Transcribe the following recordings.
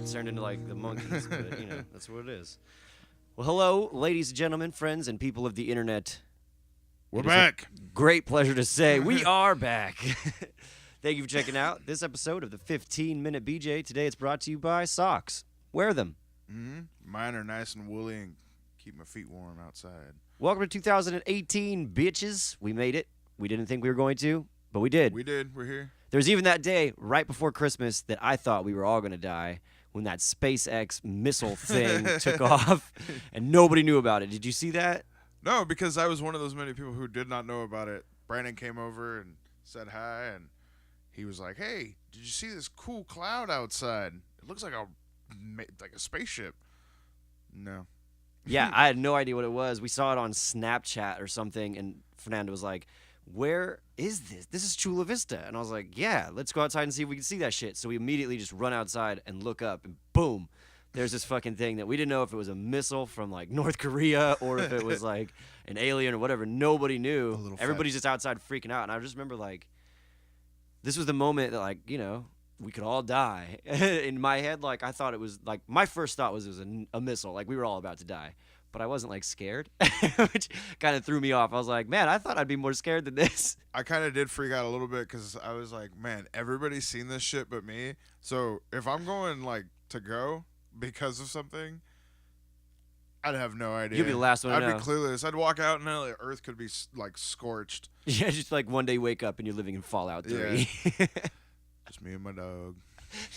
that turned into like the monkeys, but you know, that's what it is. Well, hello, ladies and gentlemen, friends and people of the internet. We're back. Great pleasure to say we are back. Thank you for checking out this episode of the 15-Minute BJ. Today it's brought to you by Socks. Wear them. Mine are nice and woolly and keep my feet warm outside. Welcome to 2018, bitches. We made it. We didn't think we were going to, but we did. We did. We're here. There's even that day right before Christmas that I thought we were all going to die when that SpaceX missile thing took off and nobody knew about it. Did you see that? No, because I was one of those many people who did not know about it. Brandon came over and said hi, and he was like, "Hey, did you see this cool cloud outside? It looks like a spaceship." No. Yeah, I had no idea what it was. We saw it on Snapchat or something, and Fernando was like, "Where is this? This is Chula Vista." And I was like, "Yeah, let's go outside and see if we can see that shit." So we immediately just run outside and look up, and boom, there's this fucking thing that we didn't know if it was a missile from like North Korea or if it was like an alien or whatever. Nobody knew. Everybody's just outside freaking out. And I just remember like, this was the moment that like, you know, we could all die. In my head, like I thought it was like, my first thought was it was a missile. Like we were all about to die. But I wasn't like scared, which kind of threw me off. I was like, man, I thought I'd be more scared than this. I kind of did freak out a little bit because I was like, man, everybody's seen this shit but me. So if I'm going like to go because of something, I'd have no idea. You'd be the last one to know. I'd be clueless. I'd walk out and the earth could be like scorched. Yeah, just like one day wake up and you're living in Fallout 3. Yeah. Just me and my dog.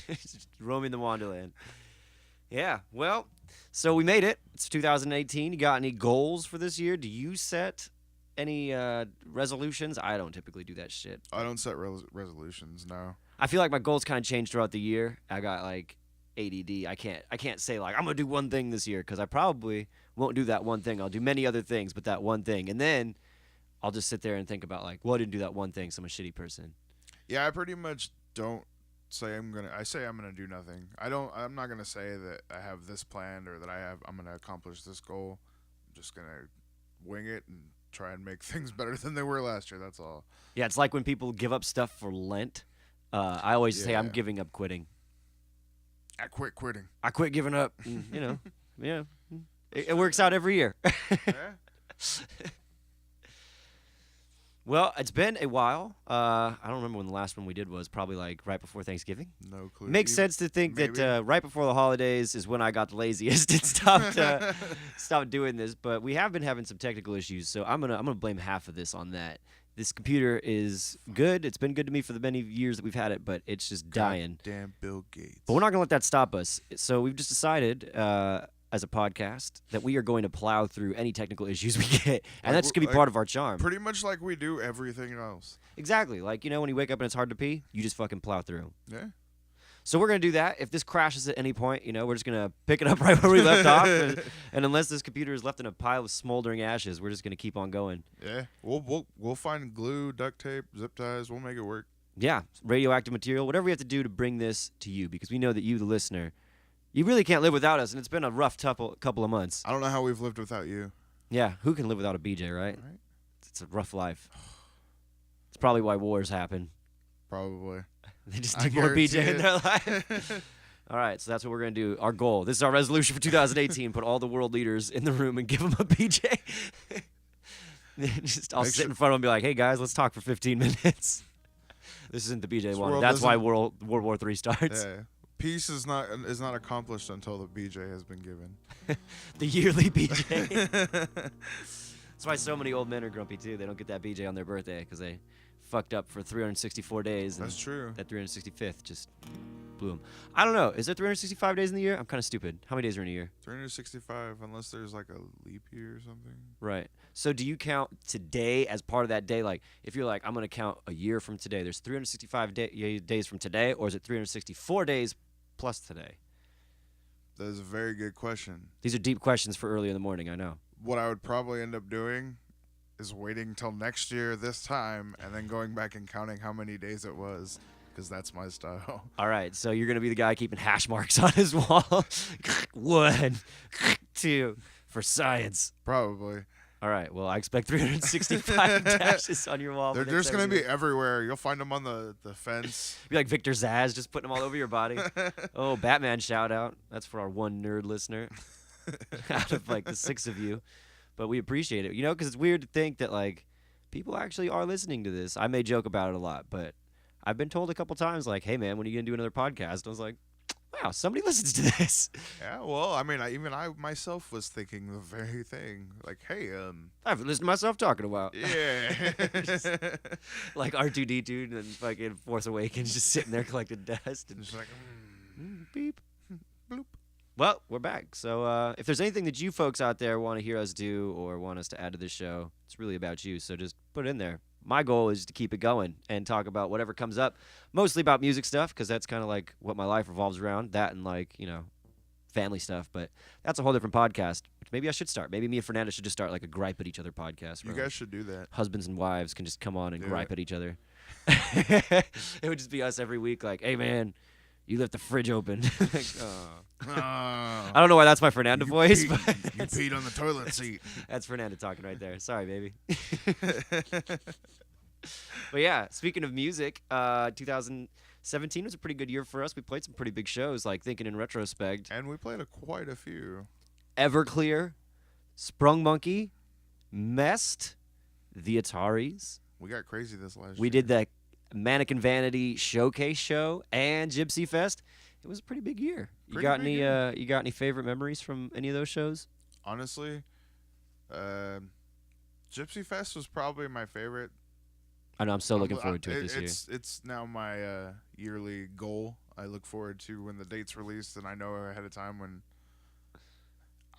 Just roaming the Wonderland. Yeah, well, so we made it. It's 2018. You got any goals for this year? Do you set any resolutions? I don't typically do that shit. I don't set resolutions, no. I feel like my goals kind of change throughout the year. I got like ADD. I can't say like I'm going to do one thing this year because I probably won't do that one thing. I'll do many other things, but that one thing. And then I'll just sit there and think about like, well, I didn't do that one thing, so I'm a shitty person. Yeah, I pretty much don't say I say I'm gonna do nothing. I'm not gonna say that I have this planned or that I'm gonna accomplish this goal. I'm just gonna wing it and try and make things better than they were last year. That's all. Yeah, it's like when people give up stuff for Lent. I always say I'm giving up quitting. I quit quitting. I quit giving up. You know, yeah, it works out every year. Yeah. Well, it's been a while. I don't remember when the last one we did was. Probably like right before Thanksgiving. No clue. Makes sense to think that right before the holidays is when I got the laziest and stopped doing this. But we have been having some technical issues, so I'm gonna blame half of this on that. This computer is good. It's been good to me for the many years that we've had it, but it's just dying. Damn Bill Gates. But we're not gonna let that stop us. So we've just decided, as a podcast, that we are going to plow through any technical issues we get, and that's going to be part of our charm. Pretty much like we do everything else. Exactly. Like, you know, when you wake up and it's hard to pee, you just fucking plow through. Yeah. So we're going to do that. If this crashes at any point, you know, we're just going to pick it up right where we left off, and unless this computer is left in a pile of smoldering ashes, we're just going to keep on going. Yeah. We'll find glue, duct tape, zip ties. We'll make it work. Yeah. Radioactive material, whatever we have to do to bring this to you, because we know that you, the listener, you really can't live without us, and it's been a rough couple of months. I don't know how we've lived without you. Yeah, who can live without a BJ, right? It's a rough life. It's probably why wars happen. Probably. They just need more BJ in their life. All right, so that's what we're going to do. Our goal. This is our resolution for 2018. Put all the world leaders in the room and give them a BJ. I'll sit in front of them and be like, hey, guys, let's talk for 15 minutes. This isn't the BJ one. That's why World War III starts. Yeah. Peace is not accomplished until the BJ has been given. The yearly BJ. That's why so many old men are grumpy too. They don't get that BJ on their birthday because they fucked up for 364 days. That's true. That 365th just blew them. I don't know. Is there 365 days in the year? I'm kind of stupid. How many days are in a year? 365, unless there's like a leap year or something. Right. So do you count today as part of that day? Like, if you're like, I'm going to count a year from today, there's 365 days from today, or is it 364 days plus today? That is a very good question. These are deep questions for early in the morning, I know. What I would probably end up doing is waiting till next year this time and then going back and counting how many days it was, because that's my style. All right, so you're going to be the guy keeping hash marks on his wall. 1, 2, for science. Probably. All right. Well, I expect 365 dashes on your wall. They're just gonna be everywhere. You'll find them on the fence. Be like Victor Zaz, just putting them all over your body. Oh, Batman shout out. That's for our one nerd listener out of like the 6 of you. But we appreciate it, because it's weird to think that like people actually are listening to this. I may joke about it a lot, but I've been told a couple times like, "Hey man, when are you gonna do another podcast?" I was like, "Wow, somebody listens to this." Yeah, well, I mean, I myself was thinking the very thing. Like, hey, I haven't listened to myself talk in a while. yeah, Like R2D2 and fucking Force Awakens just sitting there collecting dust and just like, beep. bloop. Well, we're back. So if there's anything that you folks out there want to hear us do or want us to add to this show, it's really about you. So just put it in there. My goal is to keep it going and talk about whatever comes up, mostly about music stuff, because that's kind of like what my life revolves around, that and like, family stuff. But that's a whole different podcast, which maybe I should start. Maybe me and Fernando should just start like a gripe at each other podcast. You where, guys should do that. husbands and wives can just come on and Do gripe it. at each other. It would just be us every week like, hey, man, you left the fridge open. Like, I don't know why that's my Fernando voice, you but peed on the toilet seat. that's Fernando talking right there. Sorry, baby. But yeah, speaking of music, 2017 was a pretty good year for us. We played some pretty big shows, like thinking in retrospect. And we played quite a few. Everclear, Sprung Monkey, Mest, the Ataris. We got crazy this last year. We did the Mannequin Vanity Showcase show and Gypsy Fest. It was a pretty big year. You Pretty got big any? year. You got any favorite memories from any of those shows? Honestly, Gypsy Fest was probably my favorite. I know I'm so looking forward to it this year. It's now my yearly goal. I look forward to when the date's released, and I know ahead of time when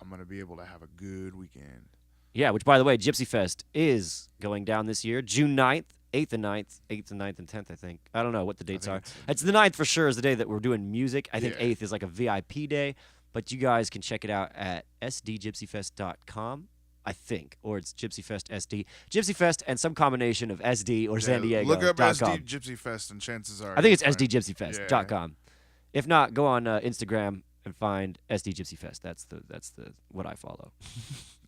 I'm gonna be able to have a good weekend. Yeah, which, by the way, Gypsy Fest is going down this year, June 9th, 8th and 9th, 8th and 9th and 10th, I think. I don't know what the dates are. It's the 9th for sure is the day that we're doing music. I think Yeah. 8th is like a VIP day, but you guys can check it out at sdgypsyfest.com, I think, or it's Gypsy Fest SD. Gypsy Fest and some combination of SD or San Diego. Look up SD .com. Gypsy Fest, and chances are I think it's you'll find- sdgypsyfest.com. If not, go on Instagram and find SD Gypsy Fest. That's the what I follow.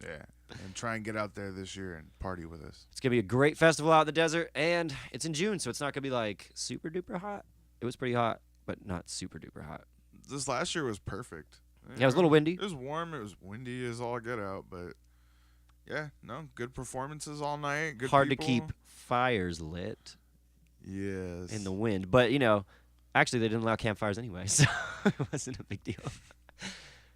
Yeah, and try and get out there this year and party with us. It's gonna be a great festival out in the desert, and it's in June, so it's not gonna be like super duper hot. It was pretty hot, but not super duper hot. This last year was perfect. Yeah, it was a little windy. It was warm. It was windy as all get out, but yeah, no, good performances all night. Good Hard people. to keep fires lit Yes. in the wind, but actually they didn't allow campfires anyway, so it wasn't a big deal.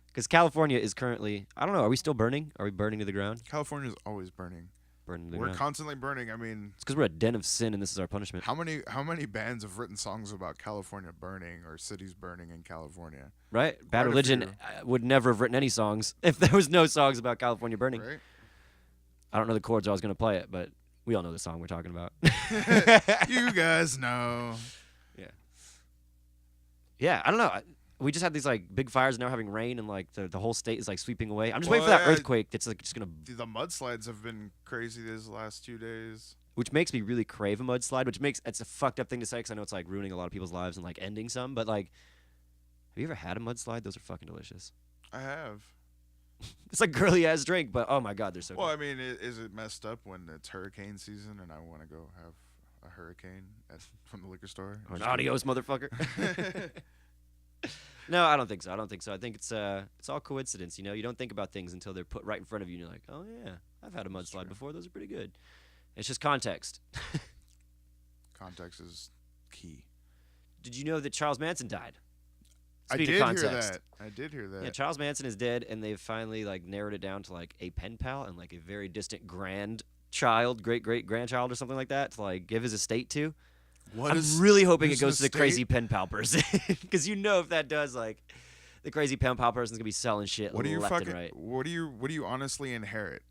Because California is currently, I don't know, are we still burning? Are we burning to the ground? California's always burning. Burning to the We're ground. constantly burning. I mean, It's because we're a den of sin, and this is our punishment. how many bands have written songs about California burning or cities burning in California? Right? Quite Bad a Religion few. would never have written any songs if there was no songs about California burning. Right? I don't know the chords, or I was going to play it, but we all know the song we're talking about. You guys know. Yeah, I don't know. We just had these like big fires, and now we're having rain, and like the whole state is like sweeping away. I'm just waiting for that Well, earthquake that's like just gonna, The mudslides have been crazy these last 2 days. which makes me really crave a mudslide. Which makes it's a fucked up thing to say because I know it's like ruining a lot of people's lives and like ending some. But like, have you ever had a mudslide? Those are fucking delicious. I have. It's like girly ass drink, but oh my god, they're so Well, good. I mean, is it messed up when it's hurricane season and I want to go have a hurricane from the liquor store? Or an Just kidding. adios, motherfucker. No, I don't think so. I think it's all coincidence. You don't think about things until they're put right in front of you, and you're like, oh yeah, I've had a mudslide true. before. Those are pretty good. It's just context. Context is key. Did you know that Charles Manson died? I Speaking did of hear context. that. I did hear that. Yeah, Charles Manson is dead, and they've finally like narrowed it down to like a pen pal and like a very distant grandchild, great grandchild or something like that to like give his estate to. What I'm is- really hoping it there's an goes to the crazy estate? pen pal person, because if that does, like, the crazy pen pal person's gonna be selling shit What do you left fucking? and right. What do you honestly inherit?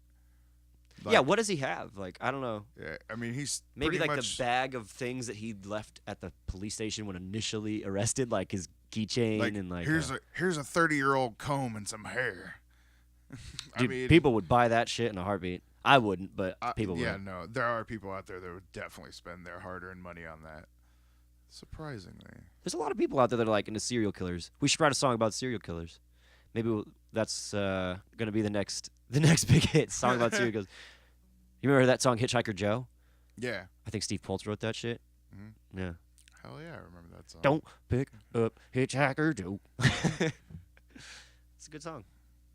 Yeah, Like, what does he have? Like, I don't know. Yeah, I mean, he's Maybe pretty like much, the bag of things that he left at the police station when initially arrested, like his keychain like, and like. here's a 30-year-old comb and some hair. I Dude, mean, people would buy that shit in a heartbeat. I wouldn't, but people yeah, would. no, there are people out there that would definitely spend their hard-earned money on that. Surprisingly, There's a lot of people out there that are like into serial killers. We should write a song about serial killers. That's gonna be the next big hit song about Siri. Goes, you remember that song Hitchhiker Joe? Yeah. I think Steve Poltz wrote that shit. Mm-hmm. Yeah. Hell yeah, I remember that song. Don't pick up Hitchhiker Joe. It's a good song.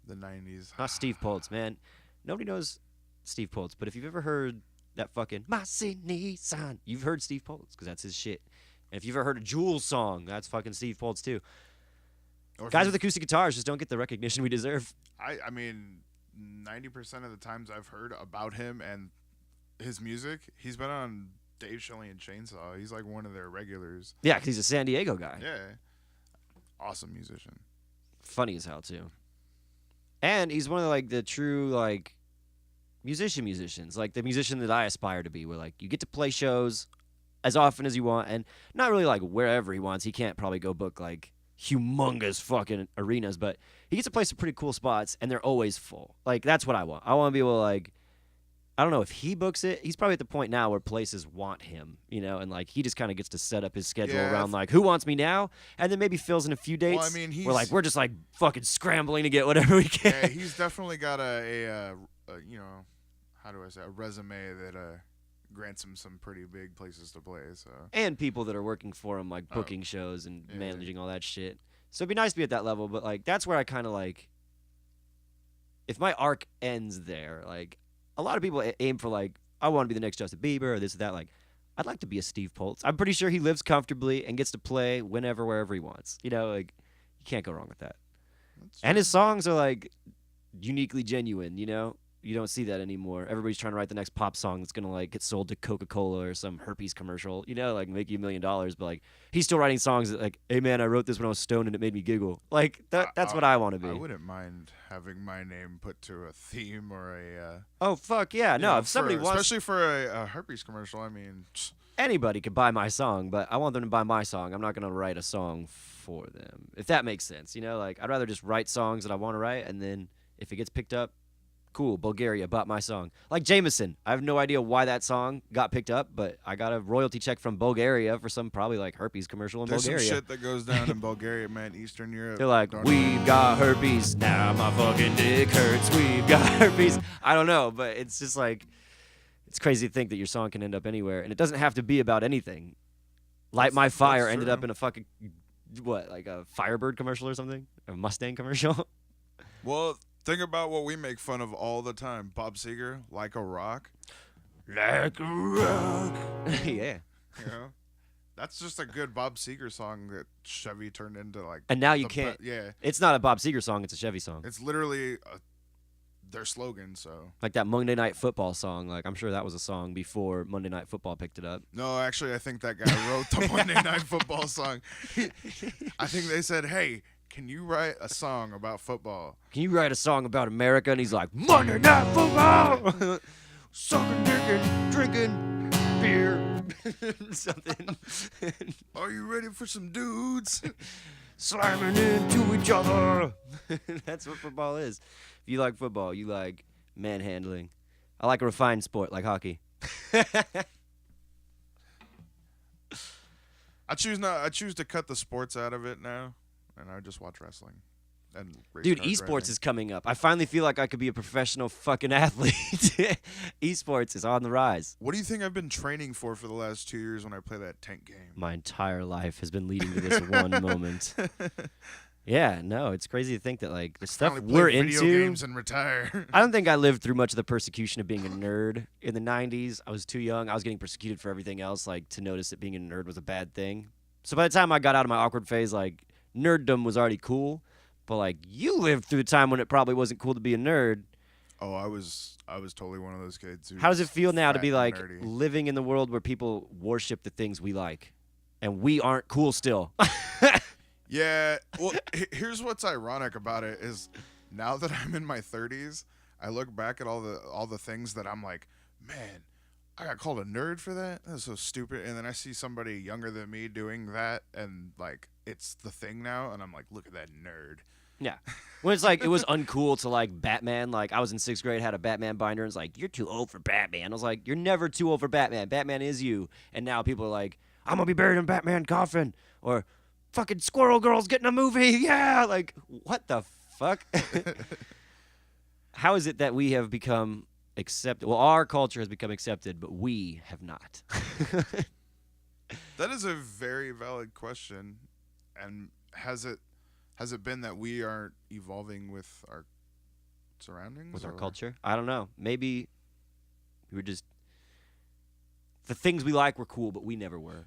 The 90s. Not Steve Poltz, man. Nobody knows Steve Poltz, but if you've ever heard that fucking My Sydney Sign, you've heard Steve Poltz because that's his shit. And if you've ever heard a Jules song, that's fucking Steve Poltz too. Guys with acoustic guitars just don't get the recognition we deserve. I mean, 90% of the times I've heard about him and his music, he's been on Dave Shelley and Chainsaw. He's like one of their regulars. Yeah, because he's a San Diego guy. Yeah. Awesome musician. Funny as hell too. And he's one of like the true like musicians, like the musician that I aspire to be, where like you get to play shows as often as you want, and not really like wherever he wants. He can't probably go book like humongous fucking arenas, but he gets to play some pretty cool spots, and they're always full. Like that's what I want. I want to be able to like, I don't know if he books it. He's probably at the point now where places want him, you know, and like he just kind of gets to set up his schedule around like who wants me now, and then maybe fills in a few dates. Well, I mean, we're just like fucking scrambling to get whatever we can. Yeah, he's definitely got a you know, how do I say, a resume that grants him some pretty big places to play. So and people that are working for him, like booking shows and managing all that shit. So it'd be nice to be at that level, but like that's where I kind of like, if my arc ends there, like. A lot of people aim for like, I want to be the next Justin Bieber or this or that. Like, I'd like to be a Steve Poltz. I'm pretty sure he lives comfortably and gets to play whenever, wherever he wants. You know, like you can't go wrong with that. And his songs are like uniquely genuine. You know, you don't see that anymore. Everybody's trying to write the next pop song that's gonna like get sold to Coca-Cola or some herpes commercial. You know, like make you $1 million. But like he's still writing songs that like, hey man, I wrote this when I was stoned and it made me giggle. Like that's what I want to be. I wouldn't mind having my name put to a theme or a. Oh fuck yeah! No, if somebody wants, especially for a herpes commercial, I mean. Anybody could buy my song, but I want them to buy my song. I'm not gonna write a song for them, if that makes sense. You know, like I'd rather just write songs that I want to write, and then if it gets picked up, cool. Bulgaria bought my song. Like Jameson, I have no idea why that song got picked up, but I got a royalty check from Bulgaria for some probably like herpes commercial in Bulgaria. There's some shit that goes down in Bulgaria, man. Eastern Europe. They're like, we've got herpes now. My fucking dick hurts. We've got herpes. I don't know, but it's just like. It's crazy to think that your song can end up anywhere, and it doesn't have to be about anything. Light My Fire ended up in a fucking, what, like a Firebird commercial or something? A Mustang commercial? Well, think about what we make fun of all the time. Bob Seger, Like a Rock. Like a rock. Yeah. You know? That's just a good Bob Seger song that Chevy turned into like. And now you can't. Yeah. It's not a Bob Seger song, it's a Chevy song. It's literally their slogan, so. Like that Monday Night Football song. Like, I'm sure that was a song before Monday Night Football picked it up. No, actually, I think that guy wrote the Monday Night Football song. I think they said, hey, can you write a song about football? Can you write a song about America? And he's like, Monday Night Football! Sucking, dicking, drinking beer. Something. Are you ready for some dudes? Slamming into each other. That's what football is. If you like football, you like manhandling. I like a refined sport like hockey. I choose to cut the sports out of it now, and I just watch wrestling. And dude, esports is coming up. I finally feel like I could be a professional fucking athlete. Esports is on the rise. What do you think I've been training for the last 2 years when I play that tank game? My entire life has been leading to this one moment. Yeah, no, it's crazy to think that like the stuff we're video into. Games and retire. I don't think I lived through much of the persecution of being a nerd in the 90s. I was too young. I was getting persecuted for everything else, like to notice that being a nerd was a bad thing. So by the time I got out of my awkward phase, like nerddom was already cool. But like you lived through a time when it probably wasn't cool to be a nerd. Oh, I was totally one of those kids. How does it feel now to be like nerdy. living in the world where people worship the things we like, and we aren't cool still? Yeah, well, here's what's ironic about it is now that I'm in my 30s, I look back at all the things that I'm like, man, I got called a nerd for that? That's so stupid. And then I see somebody younger than me doing that, and like it's the thing now, and I'm like, look at that nerd. Yeah. When it's like it was uncool to like Batman. Like I was in 6th grade, had a Batman binder, and it's like, you're too old for Batman. I was like, you're never too old for Batman. Batman is you. And now people are like, I'm gonna be buried in a Batman coffin, or fucking Squirrel Girl's getting a movie. Yeah. Like, what the fuck? How is it that we have become accepted? Well, our culture has become accepted, but we have not. That is a very valid question. And has it been that we aren't evolving with our surroundings? With our or- culture? I don't know. Maybe we were just the things we like were cool, but we never were.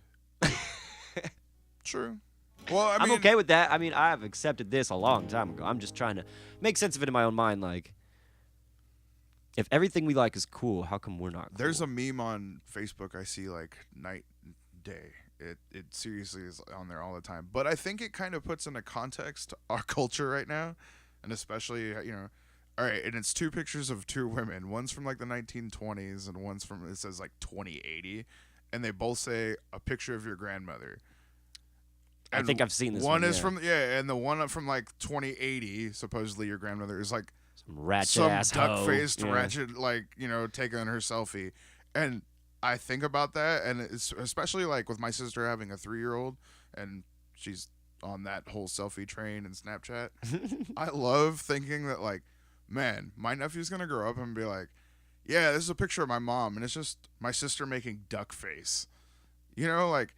True. Well, I I'm mean, okay with that. I mean, I've accepted this a long time ago. I'm just trying to make sense of it in my own mind. Like, if everything we like is cool, how come we're not cool? there's a meme on Facebook I see like night and day. It seriously is on there all the time. But I think it kind of puts into context our culture right now, and especially all right, and it's two pictures of two women. One's from like the 1920s, and one's from it says like 2080, and they both say a picture of your grandmother. I think I've seen this one. One is yeah. from and the one from like 2080, supposedly your grandmother is like Some ratchet some ass duck-faced hoe. Yeah. ratchet, like taking her selfie. And I think about that, and it's especially like with my sister having a 3-year-old, and she's on that whole selfie train and Snapchat. I love thinking that, like, man, my nephew's gonna grow up and be like, yeah, this is a picture of my mom, and it's just my sister making duck face. Like,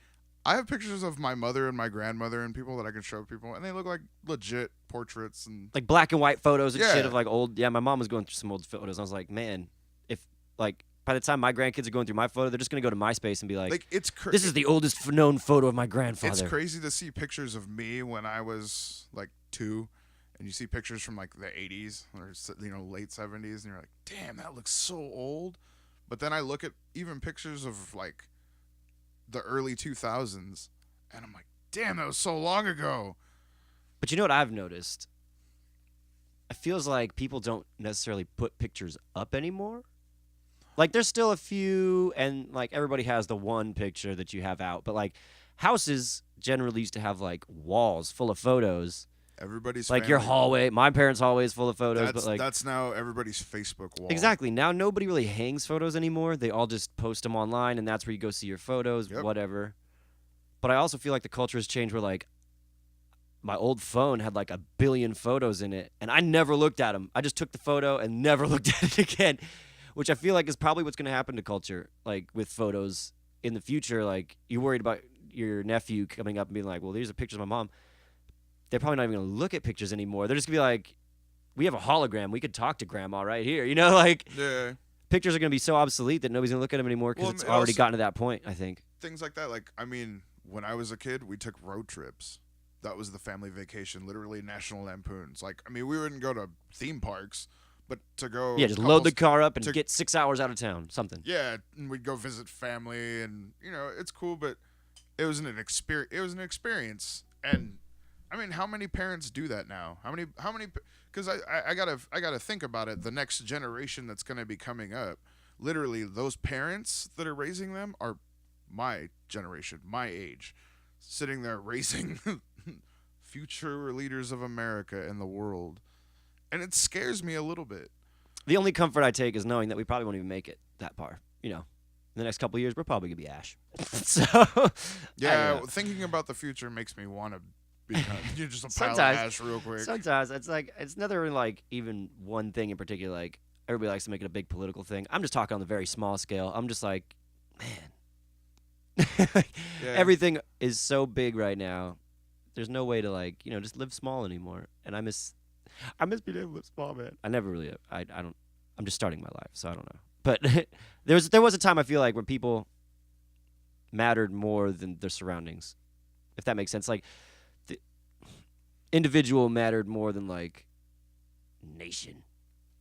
I have pictures of my mother and my grandmother and people that I can show people, and they look like legit portraits and Like black and white photos and Yeah. shit of like old. Yeah, my mom was going through some old photos. I was like, man, if like by the time my grandkids are going through my photo, they're just gonna go to MySpace and be like, it's this is the oldest known photo of my It's grandfather. crazy to see pictures of me when I was like 2, and you see pictures from like the 80s or late 70s, and you're like, damn, that looks so old. But then I look at even pictures of like the early 2000s, and I'm like, damn, that was so long ago. But you know what I've noticed? It feels like people don't necessarily put pictures up anymore. Like there's still a few, and like everybody has the one picture that you have out. But like houses generally used to have like walls full of photos. Everybody's Like your family- hallway, my parents' hallway is full of photos. That's, but like that's now everybody's Facebook wall. exactly now nobody really hangs photos anymore. They all just post them online, and that's where you go see your photos, Yep. whatever. But I also feel like the culture has changed where like my old phone had like 1 billion photos in it, and I never looked at them. I just took the photo and never looked at it again, which I feel like is probably what's going to happen to culture, like with photos in the future. Like you're worried about your nephew coming up and being like, well, these are pictures of my mom. They're probably not even going to look at pictures anymore. They're just going to be like, we have a hologram. We could talk to grandma right here. Like Yeah. pictures are going to be so obsolete that nobody's going to look at them anymore because Well, it's it already also- gotten to that point, I think. Things like that. Like, I mean, when I was a kid, we took road trips. That was the family vacation, literally National Lampoons. Like, I mean, we wouldn't go to theme parks, but to go. Yeah, just couple load the car up and to- get 6 hours out of town, something. Yeah, and we'd go visit family, and it's cool, but it was an experience. It was an experience, and I mean, how many parents do that now? How many? Because I gotta think about it. The next generation that's gonna be coming up, literally, those parents that are raising them are my generation, my age, sitting there raising future leaders of America and the world, and it scares me a little bit. The only comfort I take is knowing that we probably won't even make it that far. In the next couple of years, we're probably going to be ash. So, Yeah, I don't know. thinking about the future makes me want to become just a pile Sometimes. of ash real quick. Sometimes it's like, it's never like even one thing in particular. Like, everybody likes to make it a big political thing. I'm just talking on the very small scale. I'm just like, man. Yeah. Everything is so big right now. There's no way to like, just live small anymore. And I miss being able to live small, man. I never really, I don't, I'm just starting my life, so I don't know. But there was a time I feel like when people mattered more than their surroundings, if that makes sense. Like the individual mattered more than like nation.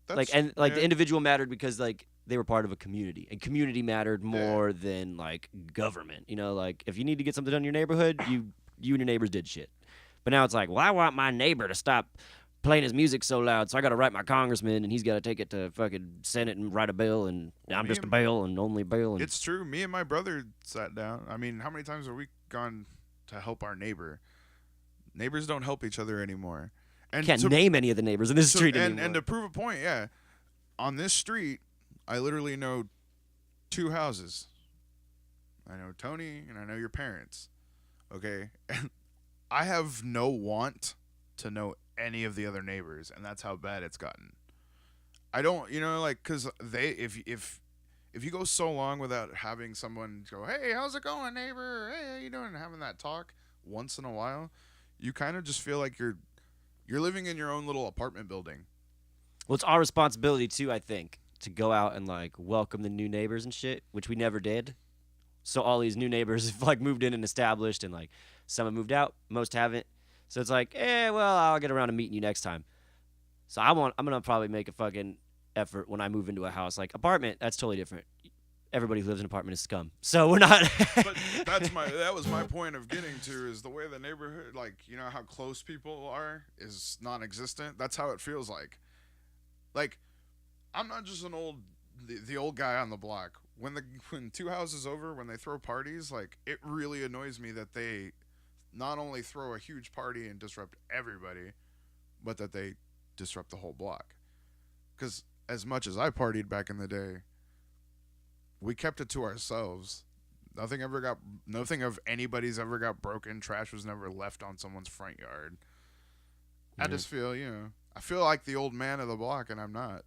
That's- The yeah. individual mattered because like they were part of a community, and community mattered more than like government. Like if you need to get something done in your neighborhood, you and your neighbors did shit. But now it's like, well, I want my neighbor to stop playing his music so loud, so I got to write my congressman, and he's got to take it to fucking Senate and write a bill, and Well, I'm me just a and- bill and only bill. And It's true. Me and my brother sat down. I mean, how many times have we gone to help our neighbor? Neighbors don't help each other anymore. And can't to, name any of the neighbors in this street anymore. and to prove a point, yeah, on this street, I literally know 2 houses. I know Tony and I know your parents. Okay, and I have no want to know any of the other neighbors, and that's how bad it's gotten. I don't, like, cause if you go so long without having someone go, hey, how's it going, neighbor? Hey, how you doing? And having that talk once in a while, you kind of just feel like you're living in your own little apartment building. Well, it's our responsibility too, I think, to go out and like welcome the new neighbors and shit, which we never did. So all these new neighbors have like moved in and established, and like some have moved out, most haven't. So it's like, well, I'll get around to meeting you next time. So I'm gonna probably make a fucking effort when I move into a house. Like apartment, that's totally different. Everybody who lives in an apartment is scum. So we're not. But that was my point of getting to, is the way the neighborhood, like, how close people are is non-existent. That's how it feels like. Like, I'm not just the old guy on the block. When two houses over, when they throw parties, like, it really annoys me that they not only throw a huge party and disrupt everybody, but that they disrupt the whole block. Because as much as I partied back in the day, we kept it to ourselves. Nothing of anybody's ever got broken. Trash was never left on someone's front yard. I just feel, I feel like the old man of the block, and I'm not.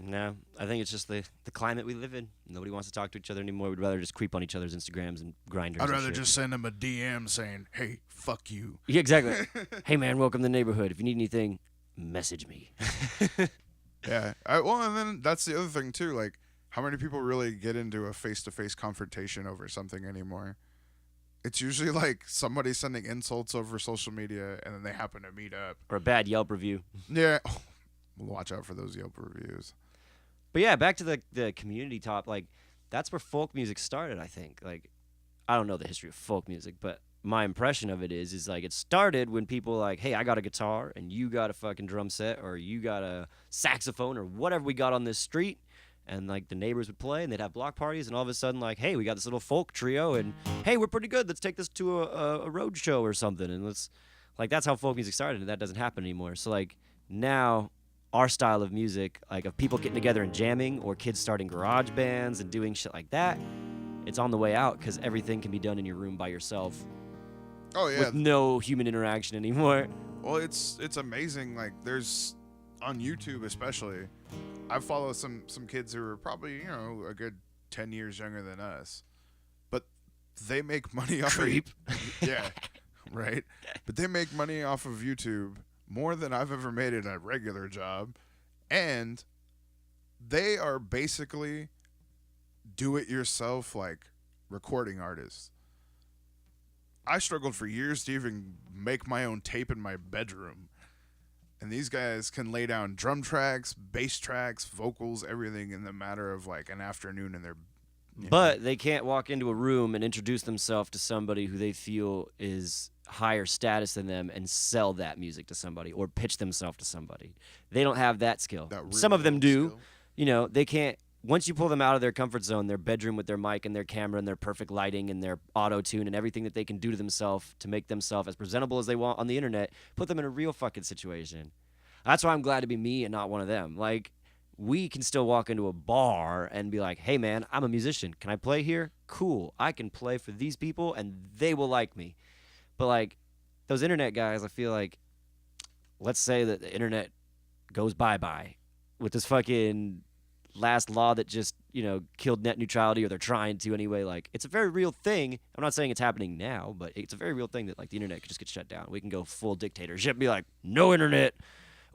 No, I think it's just the climate we live in. Nobody wants to talk to each other anymore. We'd rather just creep on each other's Instagrams and grinders. I'd rather just send them a DM saying, hey, fuck you. Yeah, exactly. Hey, man, welcome to the neighborhood. If you need anything, message me. Yeah. And then that's the other thing, too. Like, how many people really get into a face-to-face confrontation over something anymore? It's usually like somebody sending insults over social media, and then they happen to meet up. Or a bad Yelp review. Yeah. Watch out for those Yelp reviews. But yeah, back to the community top. Like, that's where folk music started, I think. Like, I don't know the history of folk music, but my impression of it is like it started when people were like, hey, I got a guitar, and you got a fucking drum set, or you got a saxophone, or whatever we got on this street. And, like, the neighbors would play, and they'd have block parties, and all of a sudden, like, hey, we got this little folk trio, and, hey, we're pretty good. Let's take this to a road show or something, and let's, like, that's how folk music started, and that doesn't happen anymore. So, like, now our style of music, like, of people getting together and jamming, or kids starting garage bands and doing shit like that, it's on the way out because everything can be done in your room by yourself. Oh, yeah. With no human interaction anymore. Well, it's amazing. Like, there's, on YouTube especially, I follow some kids who are probably, a good 10 years younger than us. But they make money off Creep. Yeah, right? But they make money off of YouTube more than I've ever made in a regular job. And they are basically do-it-yourself, like, recording artists. I struggled for years to even make my own tape in my bedroom. And these guys can lay down drum tracks, bass tracks, vocals, everything in the matter of like an afternoon in their... But they can't walk into a room and introduce themselves to somebody who they feel is higher status than them and sell that music to somebody or pitch themselves to somebody. They don't have that skill. Some of them do. Skill. They can't... Once you pull them out of their comfort zone, their bedroom with their mic and their camera and their perfect lighting and their auto-tune and everything that they can do to themselves to make themselves as presentable as they want on the internet, put them in a real fucking situation. That's why I'm glad to be me and not one of them. Like, we can still walk into a bar and be like, hey, man, I'm a musician. Can I play here? Cool. I can play for these people, and they will like me. But, like, those internet guys, I feel like, let's say that the internet goes bye-bye with this fucking... last law that just, killed net neutrality, or they're trying to anyway. Like, it's a very real thing. I'm not saying it's happening now, but it's a very real thing that, like, the internet could just get shut down. We can go full dictatorship and be like, no internet.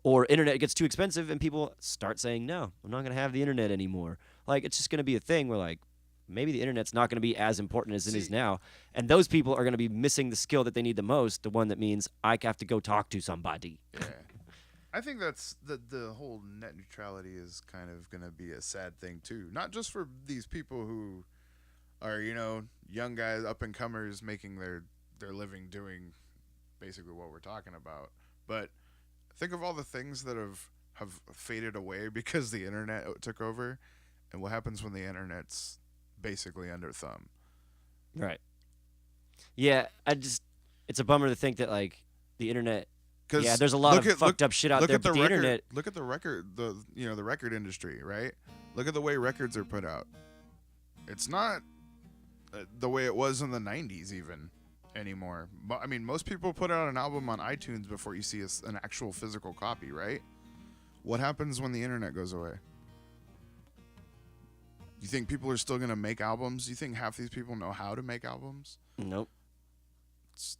Or internet gets too expensive and people start saying, no, I'm not going to have the internet anymore. Like, it's just going to be a thing where, like, maybe the internet's not going to be as important as it is now. And those people are going to be missing the skill that they need the most, the one that means I have to go talk to somebody. Yeah. I think that's the whole net neutrality is kind of going to be a sad thing, too. Not just for these people who are, young guys, up-and-comers making their living doing basically what we're talking about. But think of all the things that have faded away because the internet took over, and what happens when the internet's basically under thumb. Right. Yeah, it's a bummer to think that, like, the internet... Yeah, there's a lot of fucked up shit out there, but the internet... Look at the record, the record industry, right? Look at the way records are put out. It's not the way it was in the 90s even. anymore. But I mean, most people put out an album on iTunes before you see an actual physical copy, right? What happens when the internet goes away? You think people are still gonna make albums? You think half these people know how to make albums? Nope. It's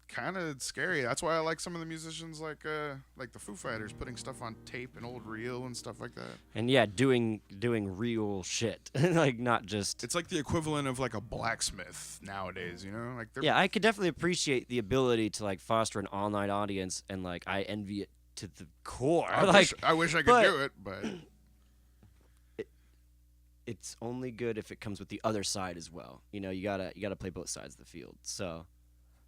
kind of scary. That's why I like some of the musicians like the Foo Fighters putting stuff on tape and old reel and stuff like that. And yeah, doing real shit, like not just. It's like the equivalent of like a blacksmith nowadays, you know? Like Yeah, I could definitely appreciate the ability to like foster an online audience, and like I envy it to the core. I wish I could do it, but it's only good if it comes with the other side as well. You know, you gotta play both sides of the field. So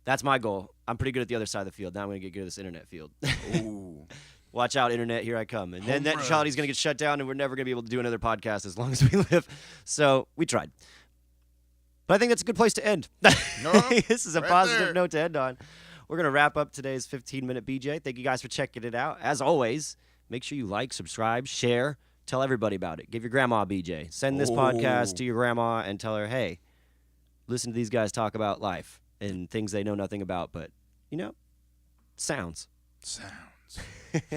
that's my goal. I'm pretty good at the other side of the field. Now I'm gonna get good at this internet field. Ooh. Watch out, internet! Here I come. And then Home that runs. neutrality's gonna get shut down, and we're never gonna be able to do another podcast as long as we live. So we tried. But I think that's a good place to end. This is a right positive there. note to end on. We're gonna wrap up today's 15-minute BJ. Thank you guys for checking it out. As always, make sure you like, subscribe, share. Tell everybody about it. Give your grandma a BJ. Send this podcast to your grandma and tell her, hey, listen to these guys talk about life and things they know nothing about, but, you know, sounds. Thank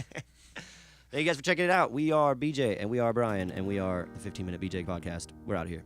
you guys for checking it out. We are BJ, and we are Brian, and we are the 15-Minute BJ Podcast. We're out of here.